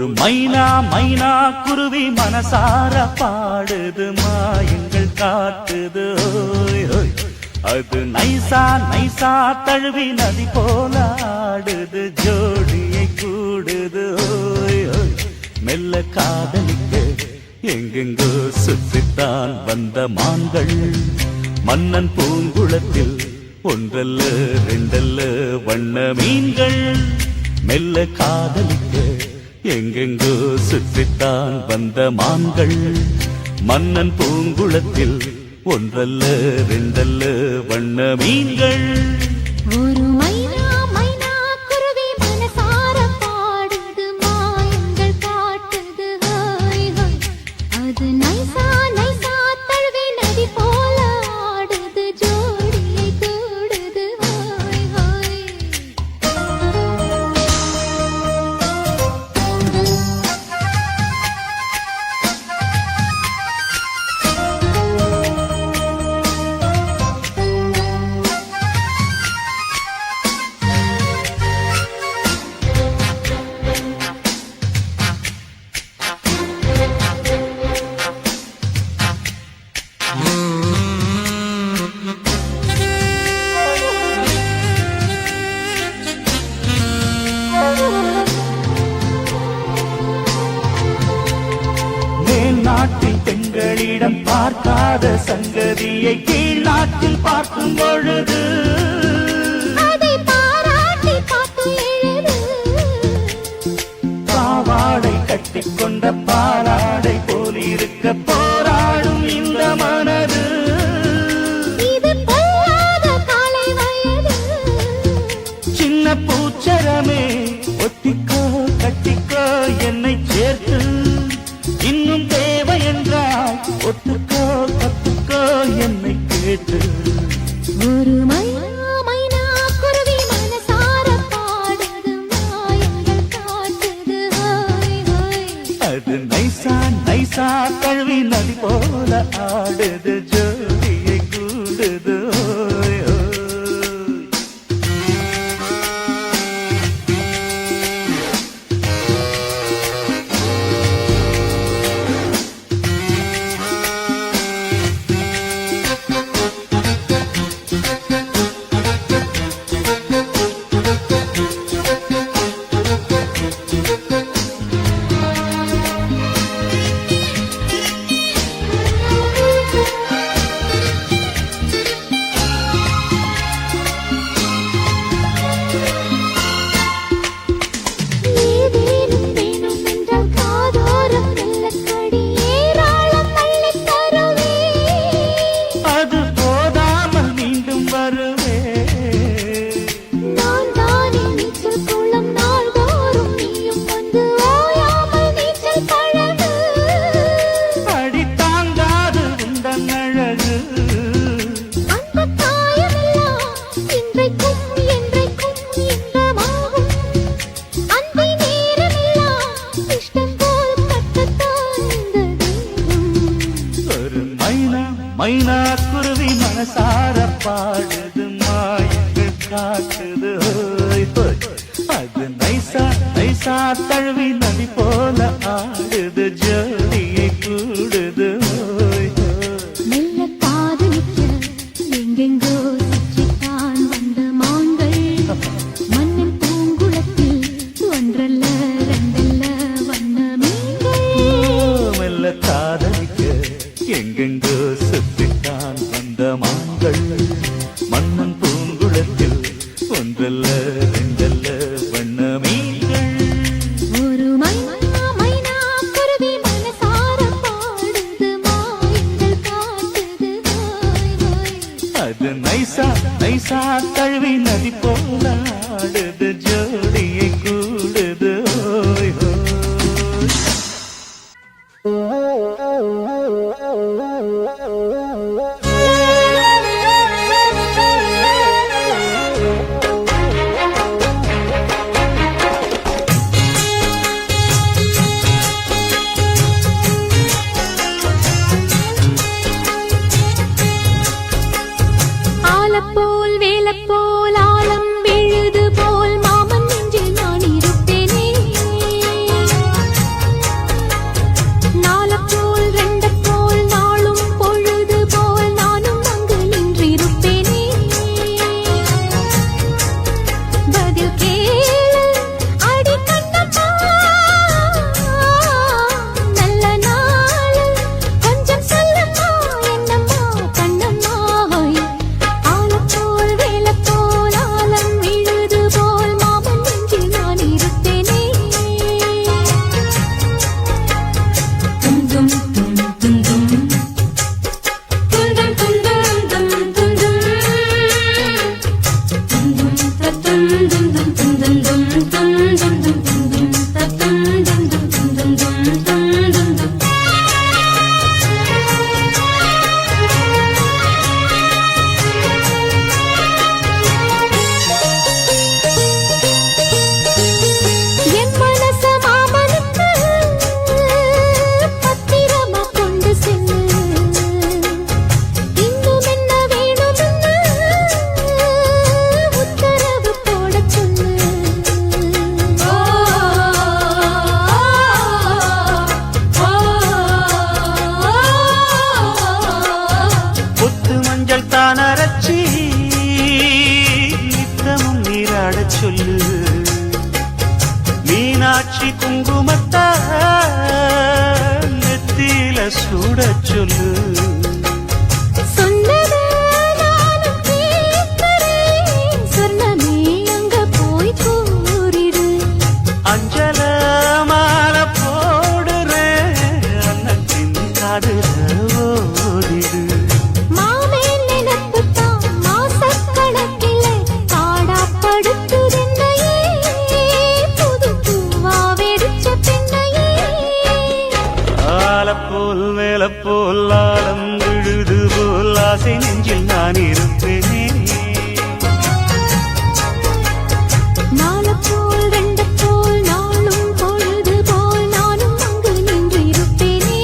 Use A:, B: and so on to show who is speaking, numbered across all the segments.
A: ஒரு மைனா மைனா குருவி மனசார பாடுது மாயங்கள் காட்டுது ஓய் ஓய். அது நைசா நைசா தழுவி நதி போல ஆடுது ஜோடியை கூடுது ஓய் ஓய். மெல்ல காதலிக்க எங்கெங்கோ சுற்றித்தான் வந்த மான்கள் மன்னன் பூங்குளத்தில் ஒன்றல்ல ரெண்டல்ல வண்ண மீன்கள். மெல்ல காதலிக்க எங்கெங்கோ சுற்றித்தான் வந்த மான்கள் மன்னன் பூங்குளத்தில் ஒன்றல்ல ரெண்டல்ல வண்ண மீன்கள்.
B: ஒரு மைனா மைனா குருவி மனசார பாடுது மாயங்கள் காட்டுது ஹோய் ஹோய். அது நைசா நைசா தழுவி நதி போல ஆடுது ஜோடியை கூடுது ஹோய் ஹோய்.
A: நாட்டில் பெண்களிடம் பார்க்காத சங்கதியை கீழ் நாட்டில் பார்க்கும் பொழுது
B: அதை பாராட்டி பார்த்து எழுது.
A: பாவாடை கட்டிக்கொண்ட பாலாடை போலிருக்க போராடும் இந்த மனது.
B: இது பொல்லாத காலை வயது.
A: சின்ன பூச்சரமே ஒத்திக்கோ கட்டிக்கோ என்னை சேர்த்து இன்னும் தேவை என்றால் ஒத்துக்கோ கத்துக்கோ என்னை கேட்டு.
B: ஒரு மைனா மைனா குருவி மனசார பாடுது மாயங்கள் காட்டுது ஹோய் ஹோய்.
A: அது நைசா நைசா கழுவி நதி போல ஆடுது ஜோடியை கூடுது ஓய் ஓய்.
B: ஏதேனும் வேணும் என்றால் காதோரம் வெள்ளக்கடி ஏராளம் அள்ளித் தருவே.
A: அது போதாமல் மீண்டும் வருவே.
B: நான் தானே நீச்சல் குளம் நாள்தோறும் நீயும் வந்து ஓயாமல் நீச்சல் பழகு.
A: அடி தாங்காது உந்தன் அழகு.
B: அந்த காயமெல்லாம் இன்றைக்கும் என்றைக்கும் இன்பமாகும். அன்பை நேரமெல்லாம் இஷ்டம் போல் கட்டத்தான் இந்த தெய்வம்.
A: ஒரு மைனா மைனா குருவி மனசார பாடுது மாயங்கள் காட்டுது ஓய் ஓய். அது நைசா நைசா தழுவி நதி போல ஆடுது ஜோடியை கூடுது ஓய் ஓய்.
B: மெல்ல காதலிக்க எங்கெங்கோ சுற்றித்தான் வந்த மான்கள் மண்ணின் பூங்குளத்தில் ஒன்றல்ல ரெண்டல்ல வண்ண மீன்கள்.
A: மெல்ல காதலிக்க எங்கெங்கோ சுற்றித்தான் வந்த மான்கள் மன்னன் பூங்குளத்தில் ஒன்றல்ல ரெண்டல்ல வண்ண மீன்கள்.
B: ஒரு மைனா மைனா குருவி மனசார பாடுது மாயங்கள் காட்டுது ஹோய் ஹோய்.
A: அது நைசா நைசா தழுவி நதி போல ஆடுது ஜோடியை கூடுது ஓய் ஓய்.
B: ஆலப்போல் வேலப்போல் ஆலம் என் மனச மாமனுக்கு பத்திரமா கொண்டு செல்லு இன்னும் என்ன வேணும்னு உத்தரவு போட சொல்லு
A: கொத்து மஞ்சள் தான் அரைச்சி நித்தமும் நீராடச் சொல்லு மீனாட்சி குங்குமத்தா நெத்தியில சூடச் சொல்லு
B: சொன்னத நானும் கேட்கிறேன் சொர்ணமே அங்க போய் கூறிடு
A: அஞ்சல மாலை போடுறேன் அன்னத்தின் காதுல ஓடிடு
B: மாமேல் நினைப்புத்தான் மாசக்கணக்கிலே காடாப்படுத்துதென்னையே புது பூவா வெடிச்ச பெண்ணையே
A: ஆலப்போல் மேலப்போல் ஆலம் விழுது போல் ஆசை நெஞ்சில் நான் இருப்பேனே
B: நாளப்போல் ரெண்டப்போல் நாளும் பொழுது போல் நானும் அங்கு நின்றிருப்பேனே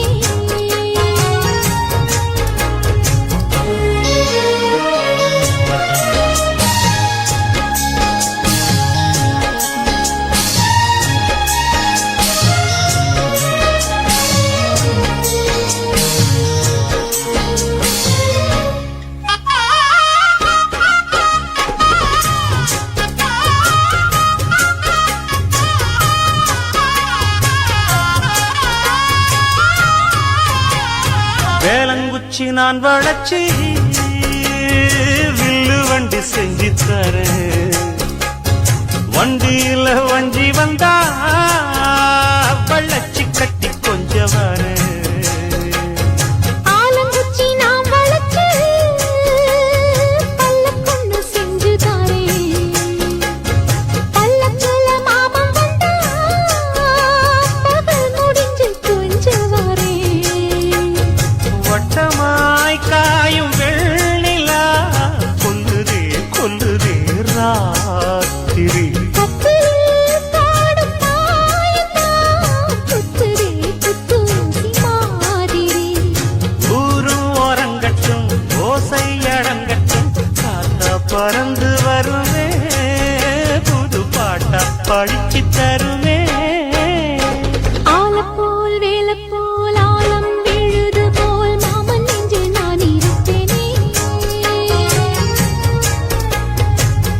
A: வேலங்குச்சி நான் வளச்சி வில்லு வண்டி செஞ்சு தரேன் வண்டியில வஞ்சி வந்தா வள்ளச்சி கட்டி கொஞ்சம் வரேன்
B: ஆலங்குச்சி நாம் வளர்த்து பல்லக்கொன்னு செஞ்சு தாரேன் பல்லக்குல மாமன் வந்தா பகல் முடிஞ்சு கொஞ்சம் வரேன்
A: வட்டமாய் காயும் வெள்ளிலா கொல்லுதே கொல்லுதே ராத்திரி
B: கத்திரில் பாடும் தாயத்தான் குத்துதே குத்தூசி மாதிரி
A: ஊரும் ஓரங்கட்டும் ஓசை அடங்கட்டும் காத்தா பறந்து வருவே புது பாட்டா படிச்சு தருவே
B: ஆலப்போல் வேலப்போல் ஆலம் விழுது போல் மாமன் நெஞ்சில் நான் இருப்பேனே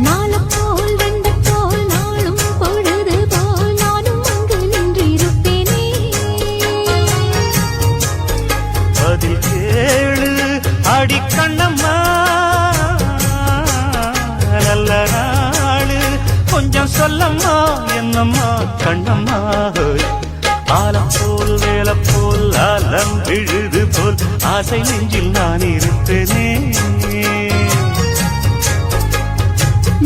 B: நாளப்போல் வெண்டப்போல் நாளும் பொழுது போல் நானும் அங்கு நின்றிருப்பேனே
A: அதில் கேளு அடி கண்ணம்மா நல்ல நாளு கொஞ்சம் சொல்லம்மா என்னம்மா கண்ணம்மா ஆலம் போல் வேலை போல் ஆலம் விழுது போல் ஆசை நெஞ்சில் நான் இருப்பேனே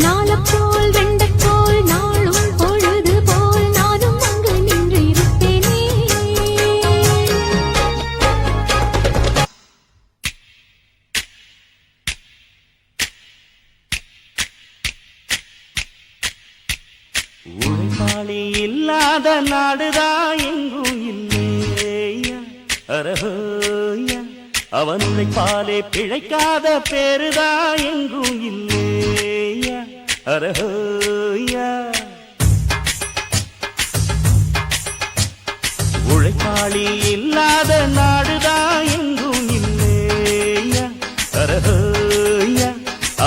B: நாளப்போல் வெண்டப்போல் நாளும் பொழுது போல் நானும் அங்கு நின்றிருப்பேனே
A: உழைப்பாளி இல்லாத நாடுதான் எங்கும் இல்லையா அரஹோயா அவன் உழைப்பாலே பிழைக்காத பேருதான் எங்கும் இல்லையா அரஹோயா உழைப்பாளி இல்லாத நாடுதான் எங்கும் இல்லையா அரஹோயா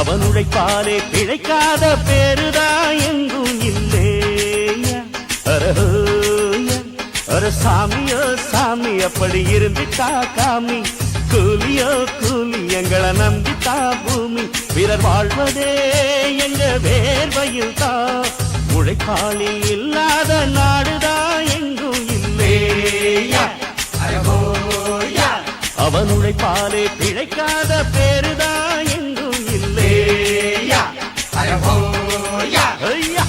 A: அவன் உழைப்பாலே பிழைக்காத பேருதான் எங்கும் இல்லையா அரஹோயா அர சாமியோ சாமி அப்படி இருந்துட்டா காமி கூலியோ கூலி எங்களை நம்பித்தா பூமி பிறர் வாழ்வதே எங்க வேர்வையில் தான் உழைப்பாளி இல்லாத நாடுதான் எங்கும் இல்லையா அவன் உழைப்பாலே பிழைக்காத பேருதான் எங்கும் இல்லையா ஐயா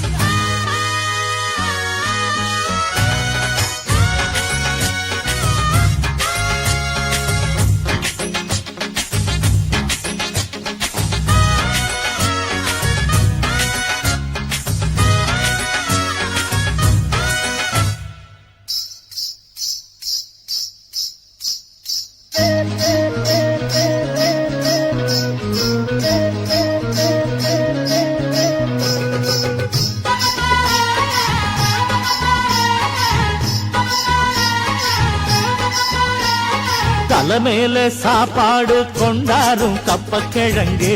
A: தலைமையில சாப்பாடு கொண்டாரும் கப்பக்கிழங்கு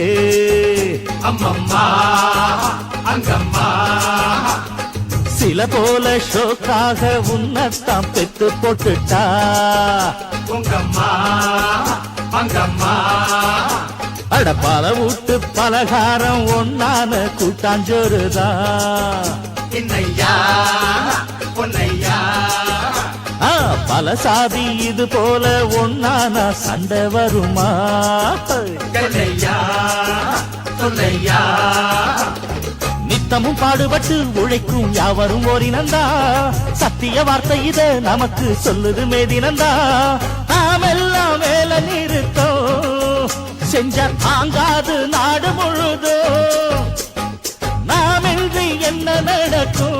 C: அம்மம்மா அங்கம்மா
A: சில போல ஷோக்காக உன்னத்தான் பெத்து போட்டுட்டா
C: உங்கம்மா அங்கம்மா
A: அட பல வீட்டு பலகாரம் ஒன்னான கூட்டாஞ்சோறுதான்
C: இன்னையா பொன்னையா
A: பல சாதி இது போல ஒன்னான சண்டை வருமா
C: கண்ணையா சொல்லையா
A: நித்தமும் பாடுபட்டு உழைக்கும் யாவரும் ஓரினந்தா சத்திய வார்த்தை இத நமக்கு சொல்லுது மேதினந்தா நாமெல்லாம் மேல நிறுத்தோம் செஞ்ச தாங்காது நாடு முழுதும் நாமின்றி என்ன நடக்கும்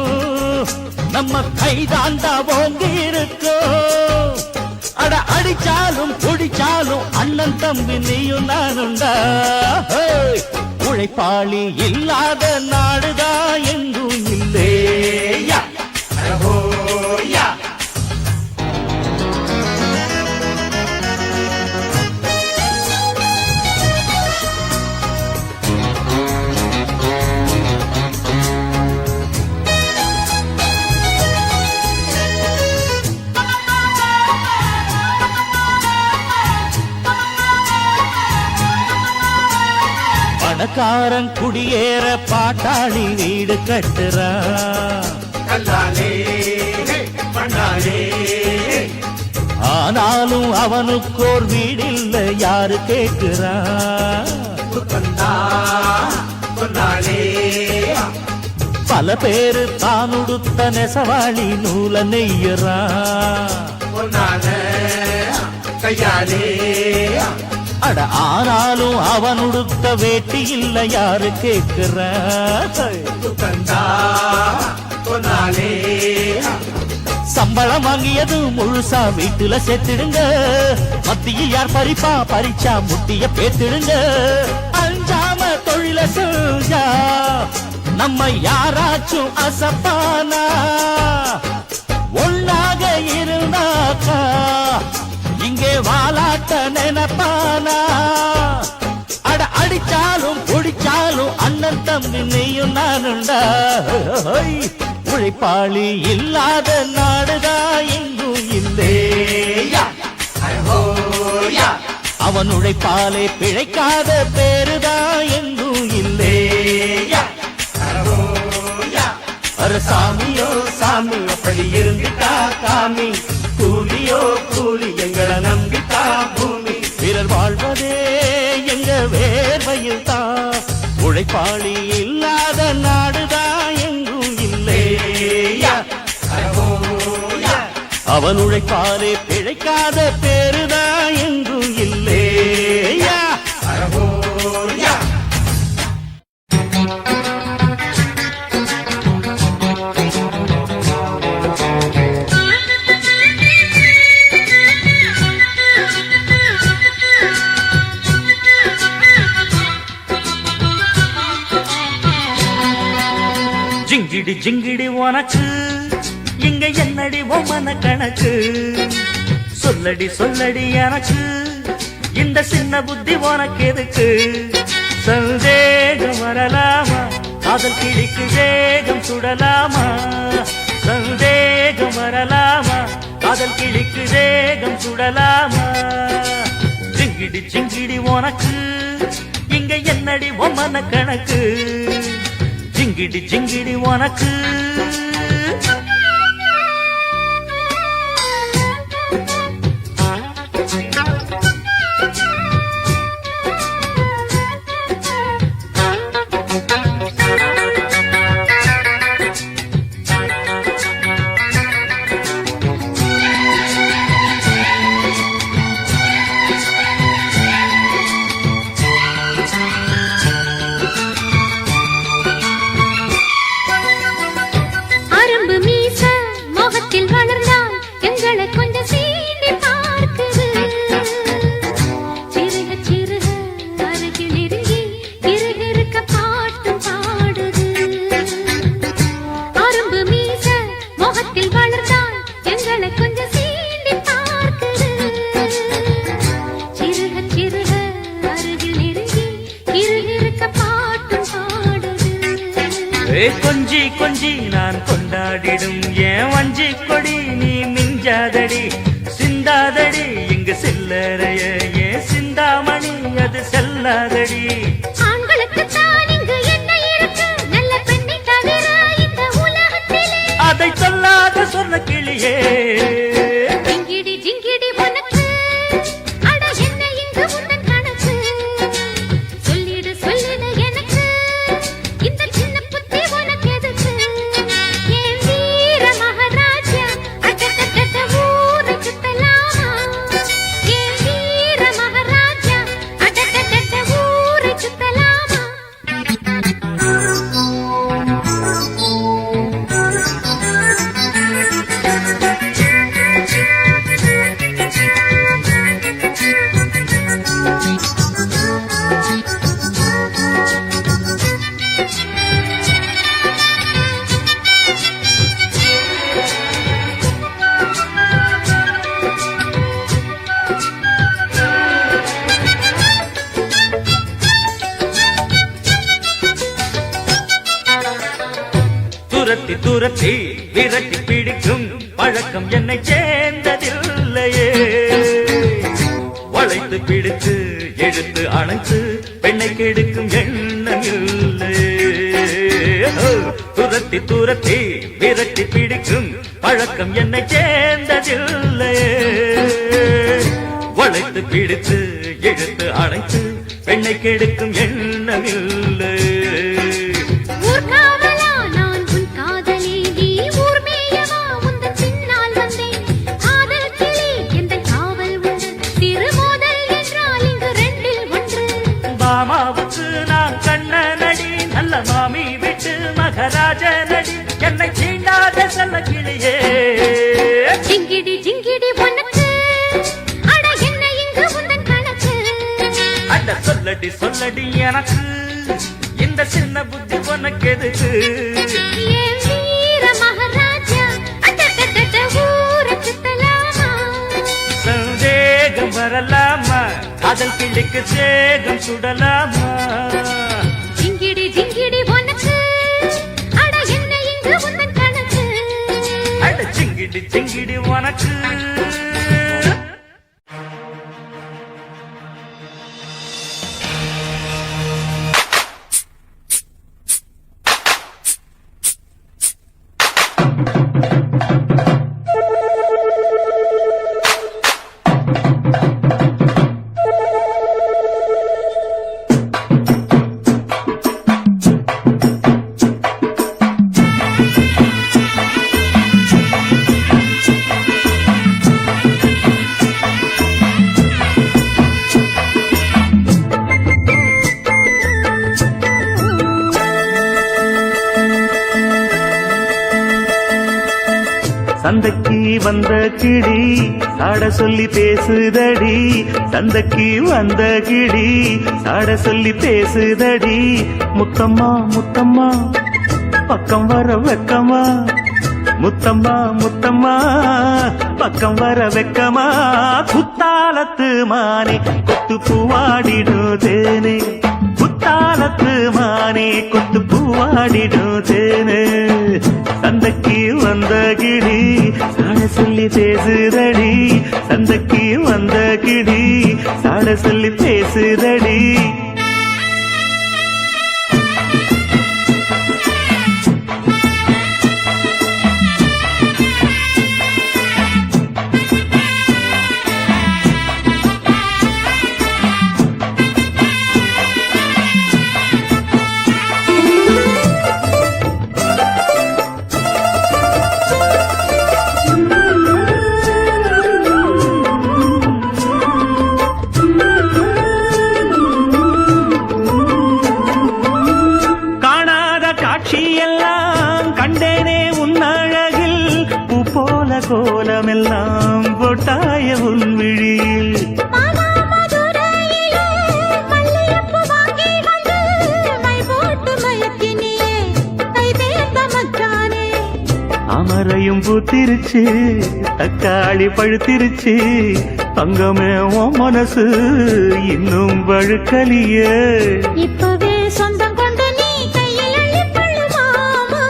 A: நம்ம கைதாண்டா ஓங்கி இருக்கோம் அட அடிச்சாலும் குடிச்சாலும் அண்ணன் தம்பி நீயும் நானுண்டா உழைப்பாளி இல்லாத நாடுதான் எங்கும் இல்லையா
C: அரஹோயா
A: பணக்காரன் குடியேற பாட்டாளி வீடு கட்டுறான்
C: கல்லாலே பண்ணாலே
A: ஆனாலும் அவனுக்கோர் வீடில்ல யாரு கேட்கிறான்
C: சுத்தந்தா சொன்னாலே
A: பல பேரு தான் உடுத்த நெசவாளி நூல நெய்யறான்
C: பொன்னான கையாலே
A: அட ஆனாலும் அவன் உடுத்த வேட்டி இல்ல யாரு கேட்கிறான்
C: சுத்தந்தா சொன்னாலே
A: சம்பளம் வாங்கியது முழுசா வீட்டுல சேர்த்திடுங்க மத்தியில் யார் பறிப்பா பறிச்சா முட்டிய பேத்திடுங்க அஞ்சாம தொழில செஞ்சா நம்ம யாராச்சும் அசப்பானா ஒன்னாக இருந்தாக்கா இங்கே வாலாட்ட நினைப்பானா அட அடிச்சாலும் குடிச்சாலும் அண்ணன் தம்பி நீயும் நானுண்டா உழைப்பாளி இல்லாத நாடுதான் எங்கும் இல்லையா
C: அரஹோயா
A: அவன் உழைப்பாலே பிழைக்காத பேருதான் எங்கும் இல்லையா
C: அரஹோயா
A: அர சாமியோ சாமி அப்படி இருந்துட்டா காமி கூலியோ கூலி எங்களை நம்பிட்டா பூமி பிறர் வாழ்வதே எங்க வேர்வையில் தான் உழைப்பாளி இல்லாத நாடுதான் எங்கும் இல்லையா
C: அரஹோயா
A: அவன் உழைப்பாலே பிழைக்காத பேருதான் எங்கும் இல்லையா
C: அரஹோயா
A: ஜிங்கிடி ஜிங்கிடி உனக்கு இங்க என்னடி மன கணக்கு சொல்லடி சொல்லடி எனக்கு இந்த சின்ன புத்தி உனக்கு எதுக்கு சந்தேகம் வரலாமா காதல் கிளிக்கு வேகம் சுடலாமா சந்தேகம் வரலாமா காதல் கிளிக்கு வேகம் சுடலாமா ஜிங்கிடி ஜிங்கிடி உனக்கு இங்க என்னடி மன கணக்கு ஜிங்கிடி ஜிங்கிடி உனக்கு கொஞ்சி கொஞ்சி நான் கொண்டாடிடும் ஏன் வஞ்சி கொடி நீ மிஞ்சாதடி சிந்தாதடி இங்கு சில்லறைய ஏன் சிந்தாமணி அது செல்லாதடி
B: ஆண்களுக்கு தான் இங்கு என்ன இருக்கு நல்ல பெண்ணை தவிர இந்த உலகத்திலே
A: அதை சொல்லாத சொன்ன கிளியே
B: ஜிங்கிடி ஜிங்கிடி உனக்கு அட என்ன இங்கு உந்தன் கணக்கு சொல்லிடு சொல்லிடு எனக்கு இந்த சின்ன புத்தி உனக்கு எதுக்கு என் வீர மகாராஜா அடடடட ஊரை சுத்தலாமா என் வீர மகாராஜா அடடடட ஊரை சுத்தலாமா
A: துரத்தி துரத்தி விரட்டி பிடிக்கும் பழக்கம் என்னை சேர்ந்ததில்லையே வளைத்து பிடித்து எடுத்து அணைத்து பெண்ணை கெடுக்கும் எண்ணம் இல்லையே துரத்தி துரத்தி விரட்டி பிடிக்கும் பழக்கம் என்னை சேர்ந்ததில்லையே வளைத்து பிடித்து எடுத்து அணைத்து பெண்ணை கெடுக்கும் எண்ணம் இல்லையே
B: ஊர்காவலா நான் உன் காதலி நீ ஊர் மேயவா உந்தன் பின்னால் வந்தேன் காதல் கிளி எந்தன் காவல் உண்டு திருமோதல் என்றால் இங்கு ரெண்டில் ஒன்று
A: மாமாவுக்கு நான் கண்ணனடி நல்ல மாமி விட்டு மகராஜ நடி என்னை சீண்டாத செல்ல கிளியே
B: ஜிங்கிடி ஜிங்கிடி உனக்கு அட என்ன இங்கு உந்தன் கணக்கு
A: அட சொல்லடி சொல்லடி எனக்கு இந்த சின்ன புத்தி உனக்கு எதுக்கு
B: என் வீர மகாராஜா அடடடட ஊரை சுத்தலாமா
A: சந்தேகம் வரலாமா காதல் கிளிக்கு சேகம் சுடலாமா
B: ஜிங்கிடி ஜிங்கிடி உனக்கு அட என்ன இங்கு உந்தன் கணக்கு
A: அட சிங்கிடி சிங்கிடி உனக்கு சந்தைக்கு வந்த கிளி சாட சொல்லி பேசுதடி சந்தைக்கு வந்த கிளி சாட சொல்லி பேசுதடி முத்தம்மா முத்தம்மா பக்கம் வர வெக்கமா முத்தம்மா முத்தம்மா பக்கம் வர வெக்கமா குத்தாலத்து மானே கொத்து பூவாடிடுதேனே குத்தாலத்து மானே கொத்து பூவாடிடுதேனே சந்தைக்கு வந்த கிளி சாட சொல்லி பேசுதடி சந்தைக்கு வந்த கிளி சாட சொல்லி பேசுதடி கோலமெல்லாம் போட்டாய உன் விழியில் அமரையும் பூத்திருச்சு தக்காளி பழுத்திருச்சு தங்கமே உன் மனசு இன்னும் வழுக்கலியே
B: இப்பவே சொந்தம் கொண்டு நீ கையில் அள்ளி கொள்ளு மாமா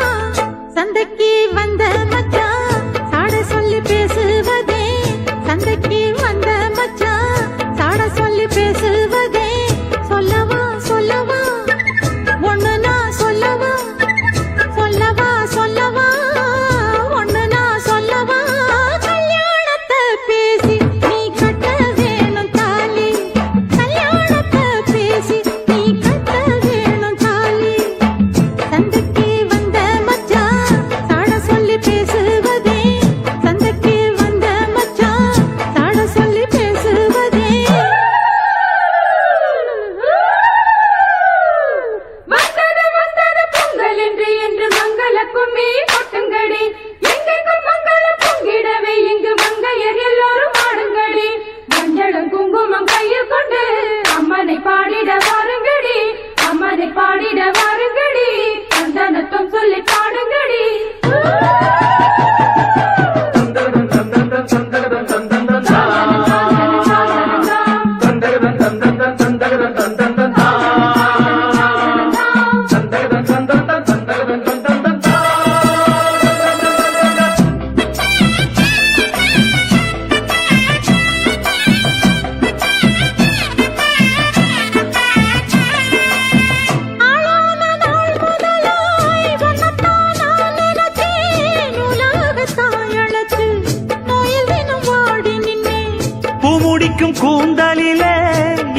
A: கூந்தலிலே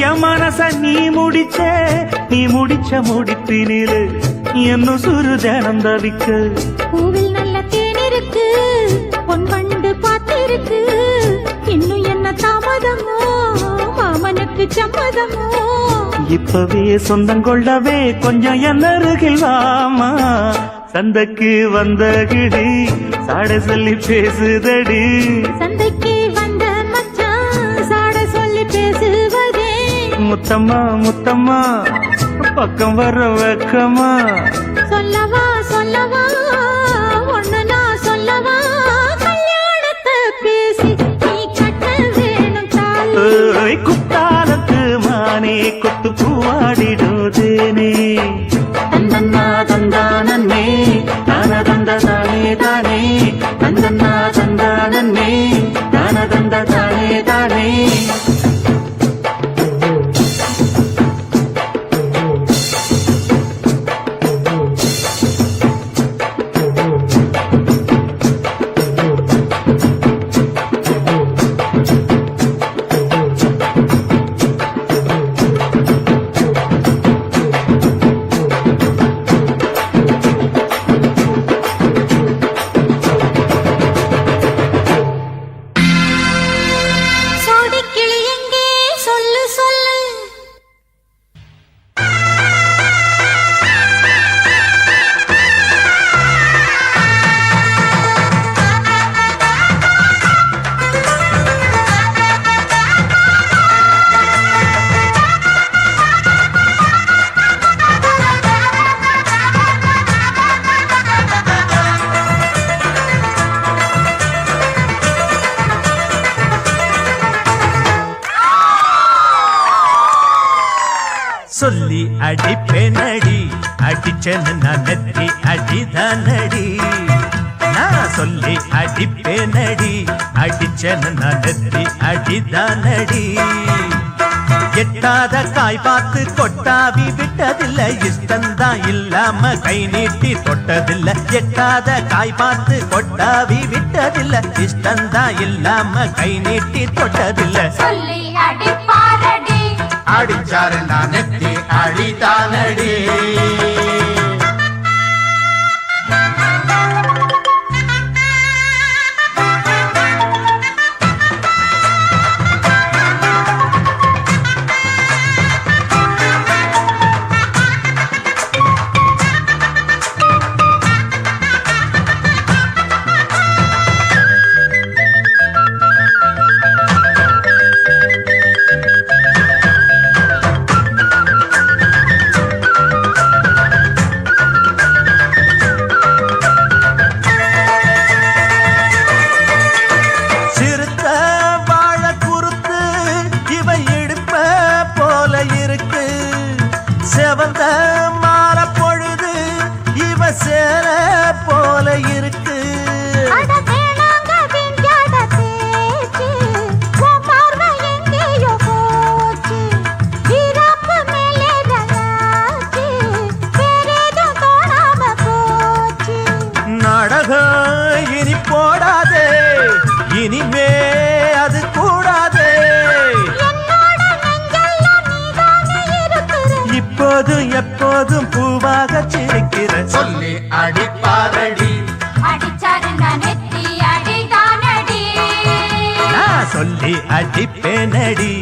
A: என் மனச நீ முடிச்ச முடிப்பினிலே என்ன சுரு ஜனம் தவிக்க
B: பூவில் நல்ல தேன் இருக்கு பொன் வண்டு பார்த்திருக்கு இன்னும் என்ன தாமதமோ மாமனுக்கு சம்மதமோ
A: இப்பவே சொந்தம் கொள்ளவே கொஞ்சம் என் அருகில் வாமா சந்தைக்கு வந்த கிடி சாட சொல்லி பேசுதடி
B: சந்தைக்கு வந்த மச்சான் சாட சொல்லி பேசுவதே
A: முத்தம்மா முத்தம்மா பக்கம் வர வெக்கமா
B: சொல்லவா சொல்லவா ஒண்ணு நான் சொல்லவா கல்யாணத்தை பேசி நீ கட்ட வேணும் தாலி
A: ஏய், குத்தாலத்து மானே கொத்து பூவாடிடுதேனே தந்தன்னா தந்தானே தான தந்த தானே தானே தந்தன்னா தந்தானே தான தந்த தானே தானே
B: சோடிக்கிளி எங்கே சொல்லு சொல்லு
A: சொல்லி அடிப்பேனடி அடிச்சேன்னு நான் நெத்தி அடிதானடி நான் சொல்லி அடிப்பேனடி அடிச்சேன்னு நான் நெத்தி அடிதானடி எட்டாத காய் பார்த்து கொட்டாவி விட்டதில்ல இஷ்டந்தான் இல்லாம கை நீட்டி தொட்டதில்ல எட்டாத காய் பார்த்து கொட்டாவி விட்டதில்ல இஷ்டந்தான் இல்லாம கை நீட்டி தொட்டதில்ல
B: சொல்லி அடிப்பாரடி
C: அடிச்சாரு நான் நெத்தி அடிதானடி
A: சிறுத்த வாழ குறுத்து இவை இடுப்ப போல இருக்கு செவந்த மாற பொழுது இவ சேர போல இருக்கு
B: அட வேணாங்க விஞ்ஞான பேச்சு உன் பார்வை எங்கேயோ போச்சு வீராப்பு மேலே ரலாச்சு வேறேதும் தோணாம போச்சு
A: நாடகம் இனி போடாதே இனிமே அது கூடாதே
B: என்னோட நெஞ்செல்லாம் நீதானே இருக்கிற
A: இப்போதும் எப்போதும் பூவாக சிரிக்கிற
C: சொல்லி அடிப்பாரடி
B: அடிச்சாரு நான் நெத்தி அடிதானடி
A: நான் சொல்லி அடிப்பேனடி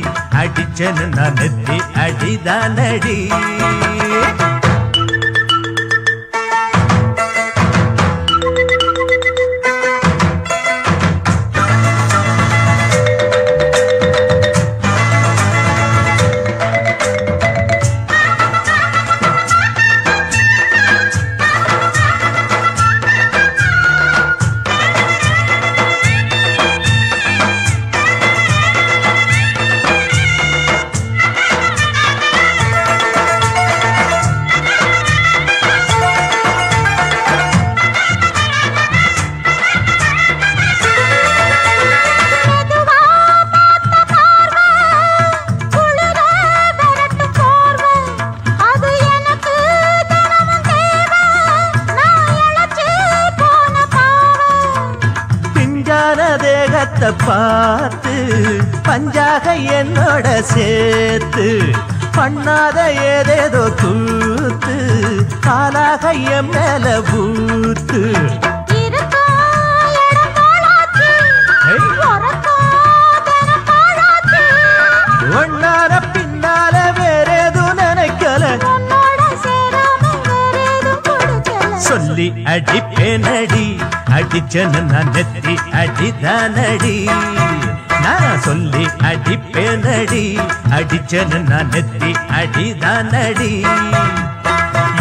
A: அடிச்சேன்னு நான் நெத்தி அடிதானடி முகத்தை பார்த்து பஞ்சாக என்னோட சேர்த்து பண்ணாத ஏதேதோ கூத்து காலாக என் மேல பூத்து ஒன்னார பின்னால வேறேதும் நினைக்கல சொல்லி அடிப்பேனடி அடிச்சன நான் நெத்தி அடிதானடி நான் சொல்லி அடிப்பேனடி அடிச்சன நான் நெத்தி அடிதானடி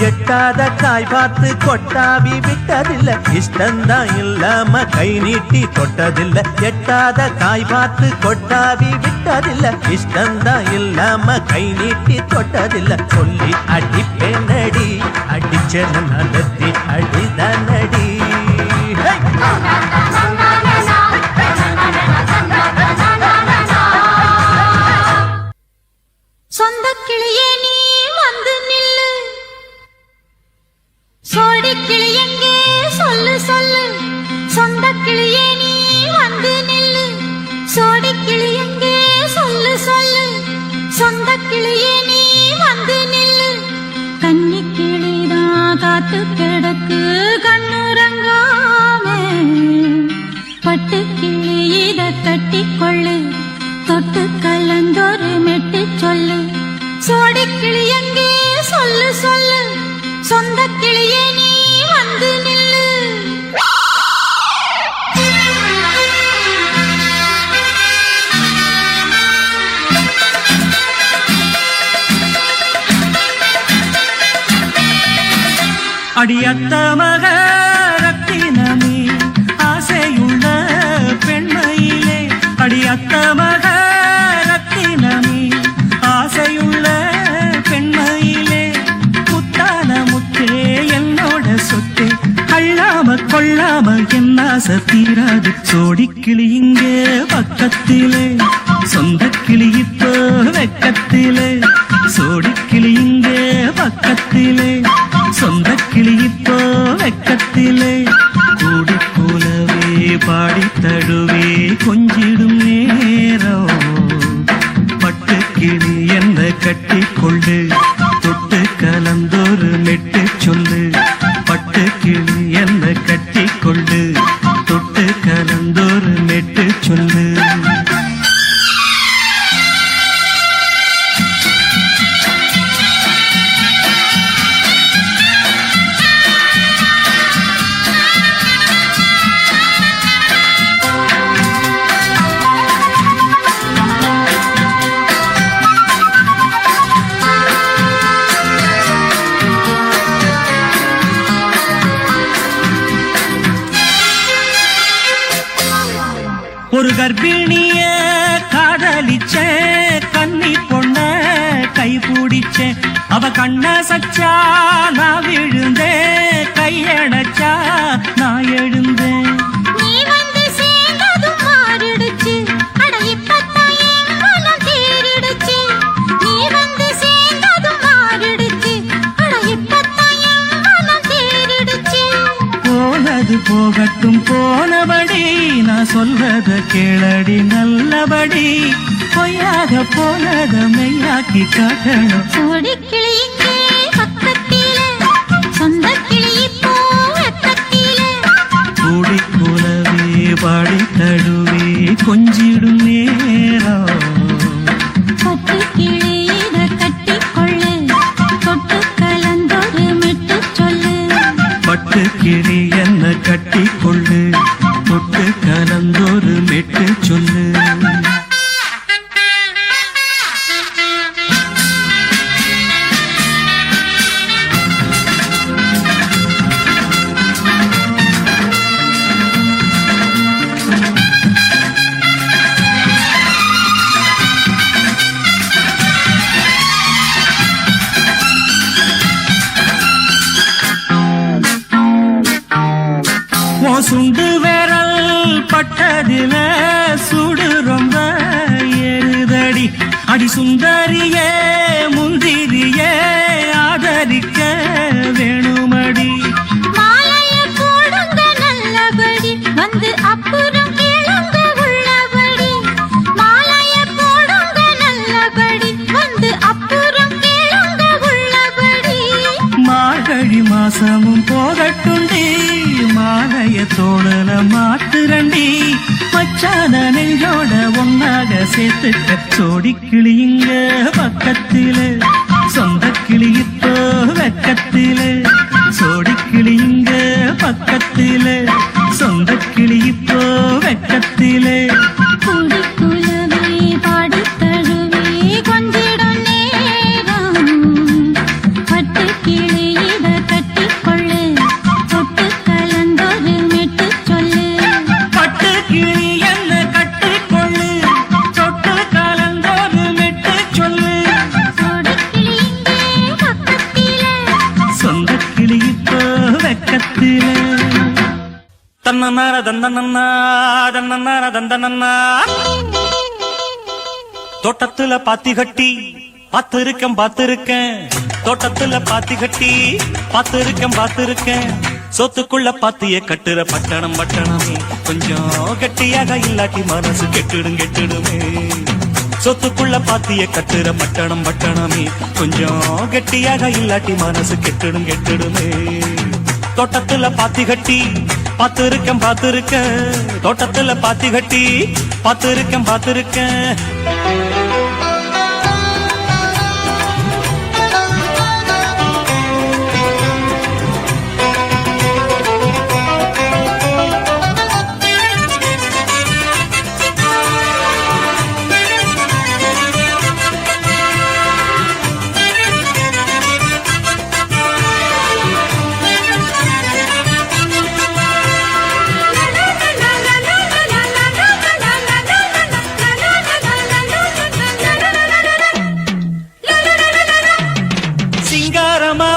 A: எட்டாத காய் பார்த்து கொட்டாவி விட்டதில்லை இஷ்டந்தான் இல்லாம கை நீட்டி தொட்டதில்லை எட்டாத காய் பார்த்து கொட்டாவி விட்டதில்லை இஷ்டந்தான் இல்லாம கை நீட்டி தொட்டதில்லை சொல்லி அடிப்பேனடி அடிச்சன நலத்தி அடிதானடி
B: சொந்த கிளியே நீ வந்து நில்லு சோடி கிளி எங்கே சொல்லு சொல்லு சொந்த கிளியே நீ வந்து நில்லு சோடி கிளி எங்கே சொல்லு சொல்லு சொந்த கிளியே நீ வந்து நில்லு கன்னி கிளிதான் காத்து கிடக்கு கண்ணுறங்காமே பட்டு கிளி இத கட்டிக்கொள்ளு தொட்டு கலந்தொரு மெட்டு சொல்லு சோடி கிளி எங்கே சொல்லு சொல்லு சொந்த கிளியே நீ வந்து நில்லு
A: அடியத்த மக ரத்தினமே ஆசையுள்ள பெண்மையிலே அடியத்த மக ரத்தினமே ஆசையுள்ள பெண்மையிலே முத்தான முத்தே என்னோட சொத்தே அள்ளாம கொள்ளாம என்ன தீராது சோடிக்கிளி இங்கே பக்கத்திலே சொந்த கிளி இப்போ வெக்கத்திலே சோடிக்கிளி இங்கே பக்கத்திலே சொந்த கிளி இப்போ வெக்கத்திலே கூடி போலவே பாடி தழுவே கொஞ்சிடும் நேரம் பட்டு கிளி என்ன கட்டிக்கொண்டு தொட்டு கலந்தொரு மெட்டு சொல்லு பட்டு கிளி என்ன கட்டிக்கொண்டு தொட்டு கலந்தொரு மெட்டு சொல்லு ஒரு கர்ப்பிணிய காதலிச்ச கன்னி பொண்ண கை பிடிச்ச அவ கண்ண சச்சா நான் விழுந்தேன் கையடைச்சா நான் எழுந்தேன்
B: நீ வந்து சேர்ந்ததும் மாறிடுச்சு அட இப்பத்தான் என் மனம் தேறிடுச்சு நீ வந்து சேர்ந்ததும் மாறிடுச்சு அட இப்பத்தான் என் மனம் தேறிடுச்சு
A: போனது போகட்டும் போனபடி நான் சொல்றத கேளடி நல்லபடி பொய்யாக போனத மெய்யாக்கி காட்டணும்
B: சோடி கிளி இங்கே பக்கத்திலே சொந்த கிளி இப்போ வெக்கத்திலே
A: கூடி கூலவே பாடி தழுவே கொஞ்சிடும் நேரம்
B: பட்டு கிளி இத கட்டிக்கொள்ளு தொட்டு கலந்தொரு மெட்டு சொல்லு
A: பட்டு கிளி என்ன கட்டிக்கொள்ளு தொட்டு கலந்தொரு மெட்டு சொல்லு சுண்டு விரல் பட்டதில சுடு ரொம்ப ஏறுதடி அடி சுந்தரியே முந்திரியே ஆதரிக்க வேணுமடி
B: மாலைய போடுங்க நல்லபடி வந்து அப்புறம் கேளுங்க உள்ளபடி
D: தோழல மாத்துரண்டி மச்சான நெஞ்சோட ஒன்னாக சேர்த்துக்க சோடி கிளியுங்க பக்கத்தில சொந்த கிளி இப்போ வெக்கத்தில சோடி கிளியுங்க பக்கத்தில சொந்த கிளி இப்போ வெக்கத்தில
B: குடிக்குலவே பாடித் தழுவே கொஞ்சிடும் நேரம். பட்டுக் கிளி இத கட்டிக்கொள்ளு, தொட்டு கலந்தொரு மெட்டுச் சொல்லு.
D: பட்டு கிளி என்ன கட்டிக்கொள்ளு சொட்டு கலந்தோடு மெட்டு சொல்லு
B: சோடிக் கிளி இங்கே பக்கத்திலே.
D: சொந்த கிளி இப்போ வெக்கத்திலே தன்னன்னார தந்தனன்னா தன்னன்னார தந்தனன்னா தோட்டத்துல பாத்தி கட்டி பாத்திருக்கேன் தோட்டத்துல பாத்தி கட்டி பாத்திருக்கேன் சொத்துக்குள்ள பாத்திய கட்டுற பட்டணமே கொஞ்சம் கெட்டியாக இல்லாட்டி மனசு கெட்டுடுமே சொத்துக்குள்ள பாத்திய கட்டுற பட்டணமே கொஞ்சம் கெட்டியாக இல்லாட்டி மனசு கெட்டுடுமே தோட்டத்துல பாத்தி கட்டி பாத்திருக்கேன் தோட்டத்துல பாத்தி கட்டி பாத்திருக்கேன்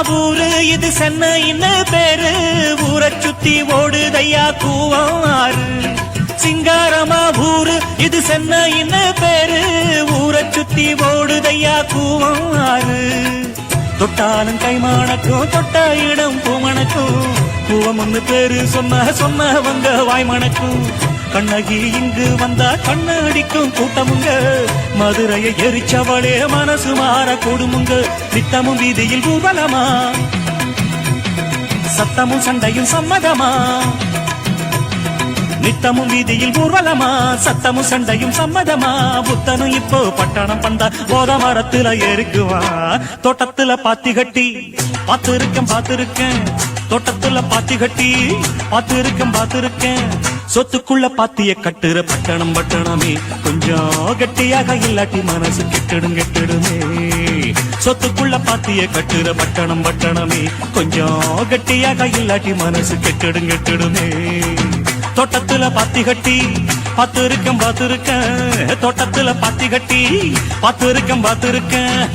D: ஊரு இது சென்னைன்னு பேரு ஊரை சுத்தி ஓடுதையா கூவம் ஆறு சிங்காரமா ஊரு இது சென்னைன்னு பேரு ஊரை சுத்தி ஓடுதையா கூவம் ஆறு தொட்டாலும் கைமானக்கும் தொட்ட இடம் பூமணக்கும் கூவம் ஒண்ணு பேரு சொன்னவங்க வாய்மணக்கும் கண்ணகி இங்கு வந்தா கண்ணடிக்கும் கூட்டமுங்க மதுரையை எரிச்சவளே மனசு மாற கூடுமுங்க நித்தமும் வீதியில் ஊர்வலமா சத்தமும் சண்டையும் சம்மதமா நித்தமும் வீதியில் ஊர்வலமா சத்தமும் சண்டையும் சம்மதமா புத்தனும் இப்போ பட்டணம் பந்தா போத மரத்துல ஏறுக்குவா தோட்டத்துல பாத்தி கட்டி பாத்திருக்கேன் தோட்டத்துல பாத்தி கட்டி பாத்திருக்கேன் சொத்துக்குள்ள பாத்திய கட்டுற பட்டணமே கொஞ்சம் கெட்டியாக இல்லாட்டி மனசு கெட்டுடுமே சொத்துக்குள்ள பாத்திய கட்டுற பட்டணமே கொஞ்சம் கெட்டியாக இல்லாட்டி மனசு கெட்டுடுமே தோட்டத்துல பாத்தி கட்டி பாத்திருக்கேன் தோட்டத்துல பாத்தி கட்டி பாத்திருக்கேன்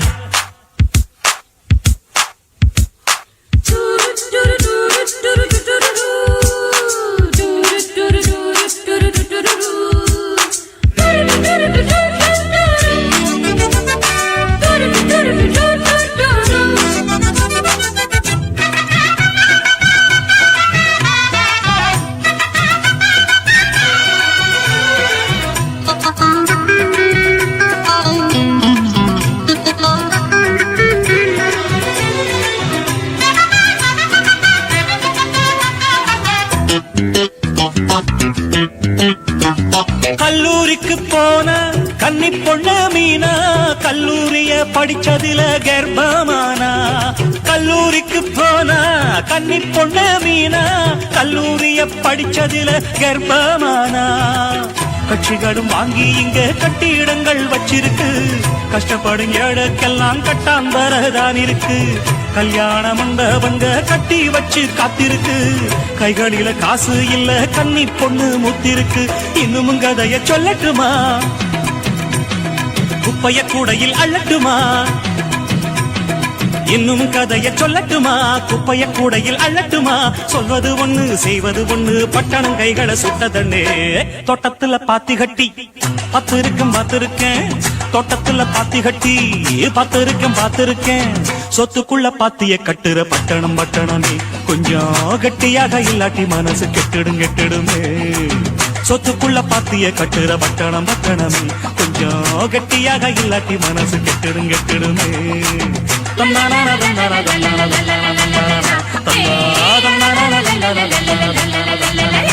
D: கல்லூரிக்கு போன கன்னி பொண்ணு மீனா கல்லூரிய படிச்சதில கர்ப்பமானா கல்லூரிக்கு போன கன்னி பொண்ணு மீனா கல்லூரிய படிச்சதில கர்ப்பமானா கட்சிகளும் வாங்கி இங்க கட்டிடங்கள் வச்சிருக்கு கஷ்டப்படும் ஏழுக்கெல்லாம் கட்டாந்தரதான் இருக்கு கல்யாண மண்டபங்க கட்டி வச்சு காத்திருக்கு கைகளில காசு இல்ல கன்னி பொண்ணு முத்திருக்கு இன்னும் கதைய சொல்லட்டுமா குப்பைய கூடையில் அள்ளட்டுமா இன்னும் கதைய சொல்லட்டுமா குப்பைய கூடையில் அள்ளட்டுமா சொல்வது ஒண்ணு செய்வது ஒண்ணு பட்டணம் கைகளை சுட்டதண்ணே தோட்டத்துல பாத்தி கட்டி பாத்திருக்கேன் தோட்டத்துல பாத்தி கட்டி பாத்திருக்கேன் சொத்துக்குள்ள பாத்திய கட்டுற பட்டணமே கொஞ்சம் கட்டியாக இல்லாட்டி மனசு கெட்டுடுமே சொத்துக்குள்ள பாத்திய கட்டுற பட்டணமே கொஞ்சம் கட்டியாக இல்லாட்டி மனசு கெட்டுடுமே தன்னான தன்னான தன்னான தன்னான தன்னான தன்னான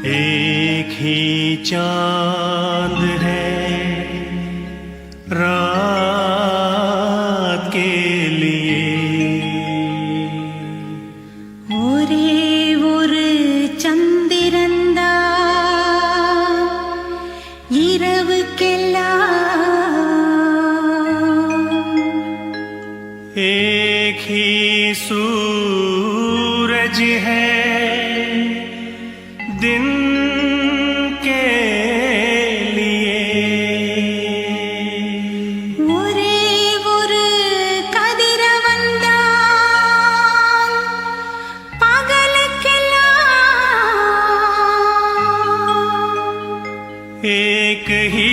D: एक ही चांद है रात के लिए
B: ஒரே ஒரு சந்திரந்தா இரவுக்கெல்லாம்
D: एक ही सूरज है दिन के लिए
B: ஒரே ஒரு கதிரவன்தான் பகலுக்கெல்லாம்
D: एक ही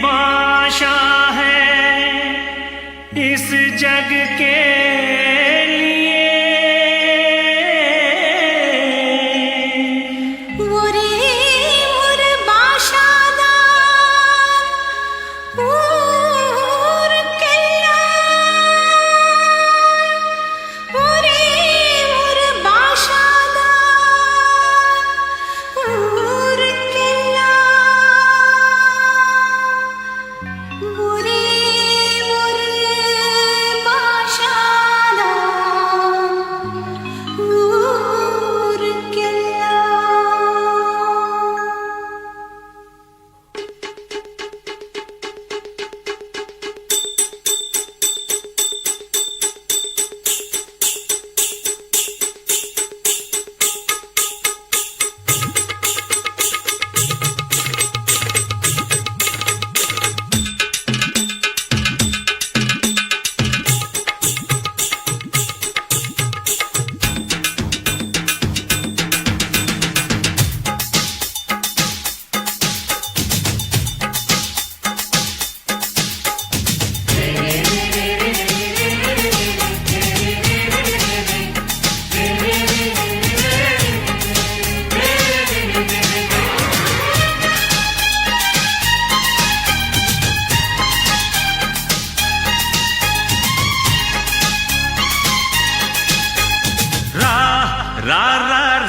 D: भाषा है इस जग के लिए
B: ஒரே ஒரு பாஷாதான் ஊருக்கெல்லாம் ஒரே ஒரு பாஷாதான் ஊருக்கெல்லாம் ஒரே ஒரு பாஷாதான்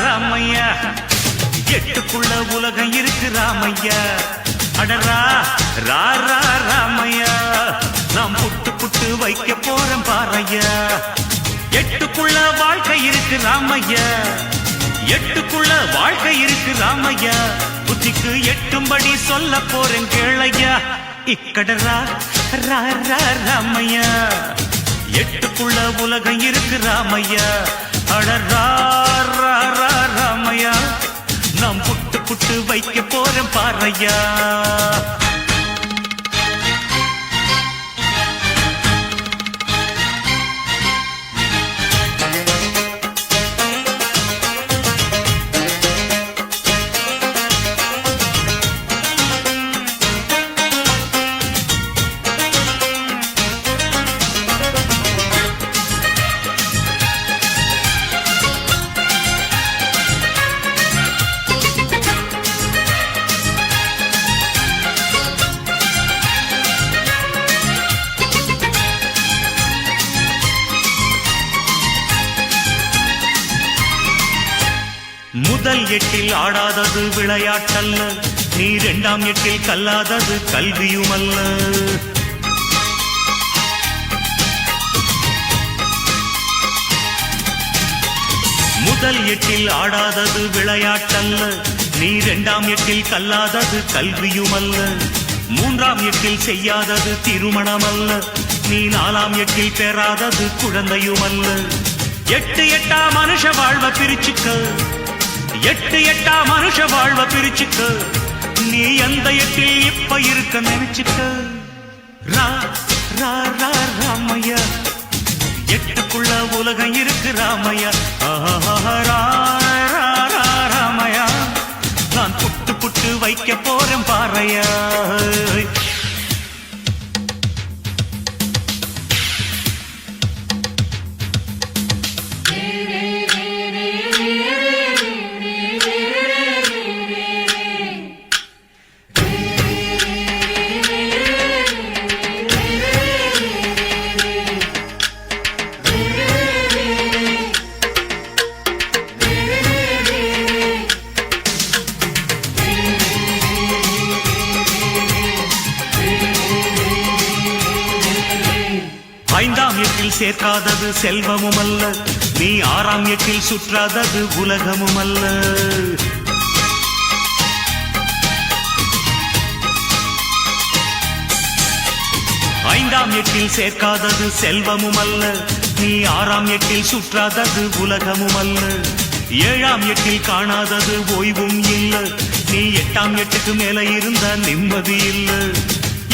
D: ராமையா எட்டுக்குள்ள உலகம் இருக்கு ராமையா அடரா ராமையா நாம் புட்டு புட்டு வைக்க போறோம் பாறையா எட்டுக்குள்ள வாழ்க்கை இருக்கு ராமையா எட்டுக்குள்ள வாழ்க்கை இருக்கு ராமையா புத்திக்கு எட்டும்படி சொல்ல போறேன் கேளையா இக்கடரா ராமையா எட்டுக்குள்ள உலகம் இருக்கு ராமையா அடரா ராமையா நாம் புட்டு புட்டு வைக்க போறோம் பாறையா முதல் எட்டில் ஆடாதது விளையாட்டல்ல நீ இரண்டாம் எட்டில் கல்லாதது கல்வியுமல்ல முதல் எட்டில் ஆடாதது விளையாட்டல்ல நீ இரண்டாம் எட்டில் கல்லாதது கல்வியுமல்ல மூன்றாம் எட்டில் செய்யாதது திருமணமல்ல நீ நாலாம் எட்டில் பெறாதது குழந்தையுமல்ல எட்டு எட்டா மனுஷ வாழ்வ பிரிச்சுக்க எட்டு எட்டா மனுஷ வாழ்வ பிரிச்சுக்க நீ எந்த எட்டில் இப்ப இருக்க நினைச்சுக்க ராமையா எட்டுக்குள்ள உலகம் இருக்கு ராமையா ராமையா நான் புட்டு புட்டு வைக்க போறேன் பாறையா 5ஆம் எட்டில் சேர்க்காதது செல்வமும் அல்ல, நீ 6ஆம் எட்டில் சுற்றாதது உலகமும் அல்ல. 5ஆம் எட்டில் சேர்க்காதது செல்வமும் அல்ல, நீ 6ஆம் எட்டில் சுற்றாதது உலகமும் அல்ல. 7ஆம் எட்டில் காணாதது ஓய்வும் இல்ல, நீ 8ஆம் எட்டுக்கு மேல இருந்த நிம்மதி இல்ல.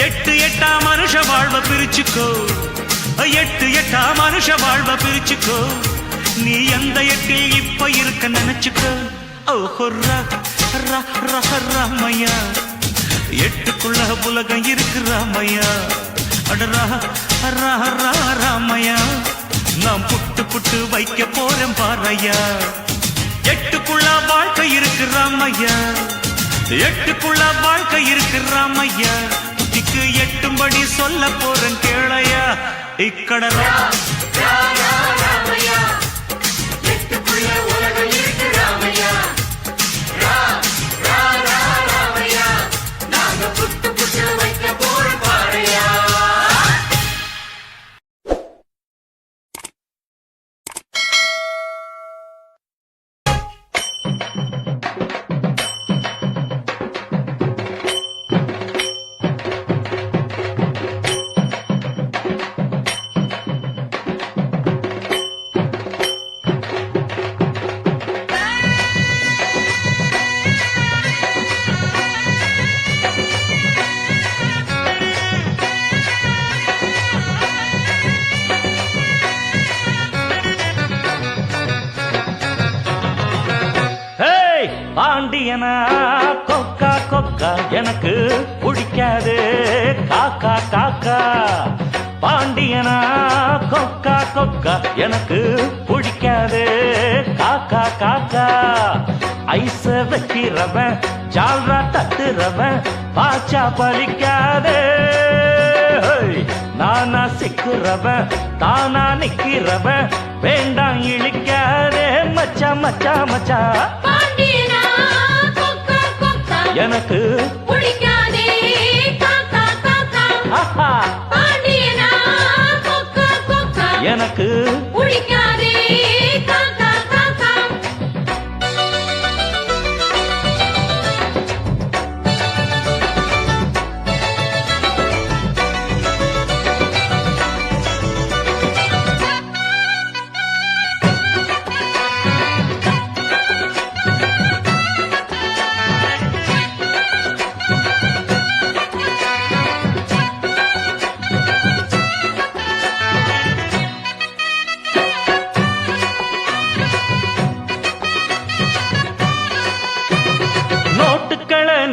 D: 8 மனுஷ வாழ்வ பிரிச்சுக்கோ, 8 மனுஷ வாழ்வ பிரிச்சுக்கோ, நீ எந்த எட்டில் இப்ப இருக்க நினைச்சுக்கோ. ஓஹோ ராமையா, 8க்குள்ள உலகம் இருக்கு ராமையா. அடரா ராமையா, நாம் புட்டு புட்டு வைக்க போறேன் பாறையா. 8க்குள்ள வாழ்க்கை இருக்கு ராமையா, 8க்குள்ள வாழ்க்கை இருக்கு ராமையா. புத்திக்கு 8படி சொல்ல போறேன் கேளையா. இக்கடரா
C: ராமையா, 8க்குள்ள உலகம் இருக்கு ராமையா. ராமையா, நாங்க புட்டு புட்டு வைக்க போற பாறையா.
D: பாண்டியனா கொக்கா கொக்கா எனக்கு பிடிக்காது காக்கா காக்கா. பாண்டியனா கொக்கா கொக்கா எனக்கு பிடிக்காது காக்கா காக்கா. ஐச வைக்கிறவன் ஜால்ரா தட்டுறவன் பாச்சா பலிக்காது. நானா சிக்குறவன் தானா நிக்கிறவன் வேண்டாம் இழிக்காதே மச்சா மச்சா மச்சா. எனக்கு
B: பிடிக்காதே காக்கா காக்கா. பாண்டியனா கொக்கா கொக்கா,
D: எனக்கு
B: பிடிக்காதே காக்கா காக்கா.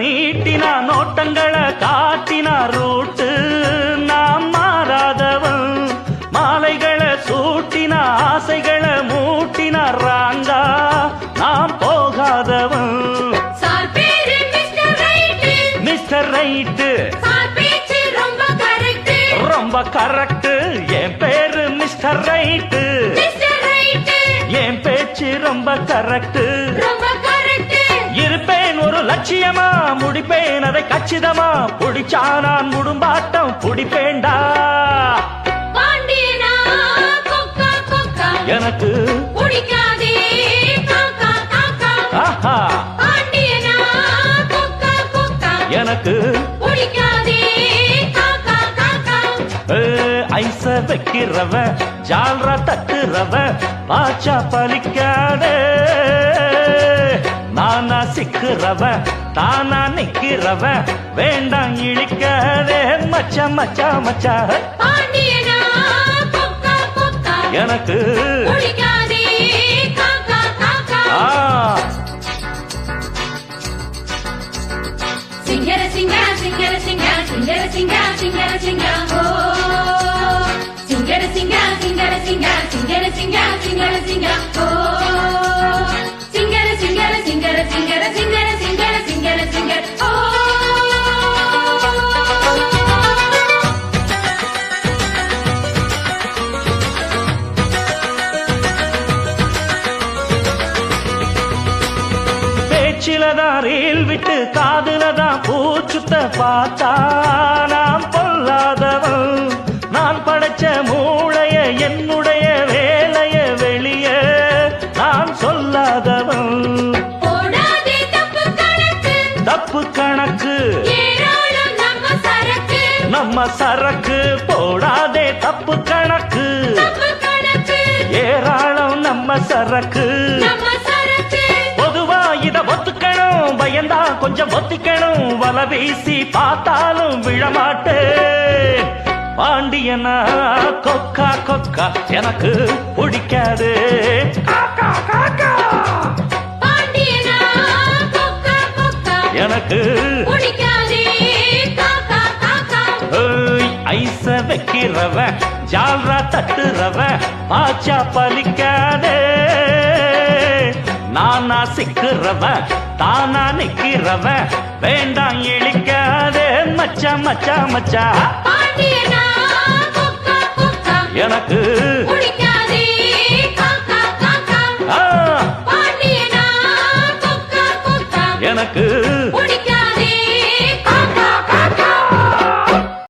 D: நீட்டினா நோட்டங்களை காட்டினா ரூட்டு நாம் மாறாதவன். மாலைகளை சூட்டினா ஆசைகளை மூட்டினா ராங்கா நாம் போகாதவன்.
B: சார் பேரு mister right,
D: mister right,
B: sir பேச்சு ரொம்ப கரெக்ட்,
D: ரொம்ப கரெக்ட். என் பேரு மிஸ்டர் ரைட்டு,
B: மிஸ்டர் ரைட்,
D: என் பேச்சு ரொம்ப கரெக்ட்,
B: ரொம்ப கரெக்ட்.
D: இருப்பேன் ஒரு லட்சியமா, முடிப்பேன் அதை கச்சிதமா, புடிச்சா நான் முடும்பாட்டம் புடிப்பேண்டா.
B: பாண்டியனா கொக்கா கொக்கா,
D: எனக்கு
B: பிடிக்காதே காக்கா காக்கா.
D: ஆஹா,
B: பாண்டியனா கொக்கா கொக்கா,
D: எனக்கு
B: பிடிக்காதே காக்கா காக்கா.
D: ஐச வைக்கிறவன் ஜால்ரா தட்டுறவன் பாச்சா பலிக்காதே. நானா சிக்குறவன் தானா நிக்கிறவன் வேண்டாம் இழிக்காதே மச்சா மச்சா மச்சா.
B: பாண்டியனா கொக்கா கொக்கா,
D: எனக்கு
B: பிடிக்காதே காக்கா காக்கா. சிங்கர சிங்கர சிங்கர சிங்கர சிங்கர சிங்கர சிங்கர சிங்கர ஓ. சிங்கர சிங்கர சிங்கர சிங்கர சிங்கர சிங்கர சிங்கர சிங்கர ஓ. சிங்கர சிங்கர சிங்கர சிங்கர சிங்கர சிங்கர சிங்கர சிங்கர ஓ.
D: பேச்சிலதான் ரீல் விட்டு காதுலதான் பூச்சுத்த பார்த்தா நாம் பொல்லாதவன். நான் படைச்ச மூளைய
E: சரக்கு
B: நம்ம சரக்கு
E: பொதுவா இத ஒத்துக்கணும் பயந்தா கொஞ்சம் ஒத்திக்கணும் வல வீசி பார்த்தாலும் விழமாட்டேன் பாண்டியனா கொக்கா கொக்கா எனக்கு பிடிக்காது காக்கா காக்கா
B: பாண்டியனா கொக்கா கொக்கா
E: எனக்கு
B: பிடிக்காதே காக்கா காக்கா
E: ஏய், ஐச வைக்கிறவ ஜால்ரா தட்டுறவ பாச்சா பலிக்காதே நானா சிக்கிறவ தானா நிக்கிறவ வேண்டாம் இழிக்காதே மச்சா மச்சா மச்சா
B: பாண்டியனா கொக்கா கொக்கா
E: எனக்கு